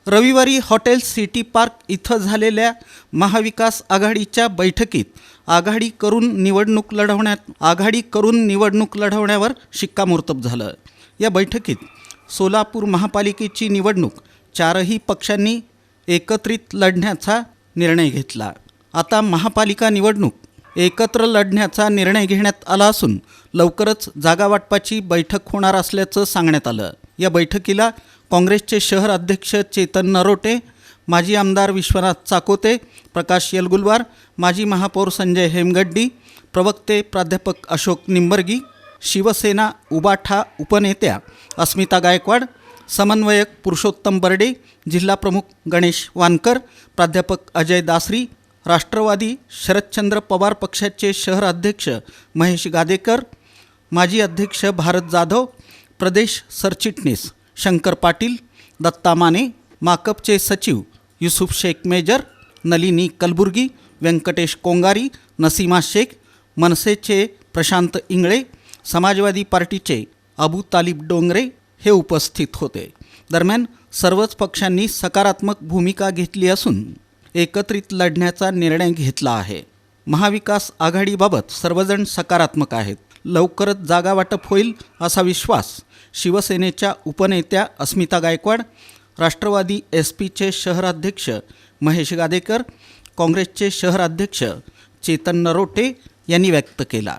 रविवारी hotel city park इथं झालेल्या महाविकास आघाडीच्या बैठकीत आघाडी करून निवडणूक लढवण्यावर शिक्कामोर्तब झालं। या बैठकीत सोलापूर महापालिकेची निवडणूक चारही पक्षांनी एकत्रित लढण्याचा निर्णय घेतला। आता महापालिका निवडणूक एकत्र लढण्याचा निर्णय घेण्यात आला असून लवकरच जागा वाटपाची बैठक होणार असल्याचं सांगण्यात आलं। या बैठकीला काँग्रेसचे शहर अध्यक्ष चेतन नरोटे, माजी आमदार विश्वनाथ चाकोते, प्रकाश येलगुलवार, माजी महापौर संजय हेमगड्डी, प्रवक्ते प्राध्यापक अशोक निंबर्गी, शिवसेना उबाठा उपनेत्या अस्मिता गायकवाड, समन्वयक पुरुषोत्तम बर्डे, जिल्हाप्रमुख गणेश वानकर, प्राध्यापक अजय दासरी, राष्ट्रवादी शरदचंद्र पवार पक्षाचे शहर अध्यक्ष महेश गादेकर, माजी अध्यक्ष भारत जाधव, प्रदेश सरचिटणीस शंकर पाटील, दत्ता माने, माकपचे सचिव युसुफ शेख मेजर, नलिनी कलबुर्गी, व्यंकटेश कोंगारी, नसीमा शेख, मनसेचे प्रशांत इंगळे, समाजवादी पार्टीचे अबू तालिब डोंगरे हे उपस्थित होते। दरम्यान सर्वच पक्षांनी सकारात्मक भूमिका घेतली असून एकत्रित लढण्याचा निर्णय घेतला आहे। महाविकास आघाडीबाबत सर्वजण सकारात्मक आहेत। लवकरच जागा वाटप होईल असा विश्वास शिवसेनेच्या उपनेत्या अस्मिता गायकवाड, राष्ट्रवादी एसपीचे शहर अध्यक्ष महेश गादेकर, काँग्रेसचे शहर अध्यक्ष चेतन नरोटे यांनी व्यक्त केला।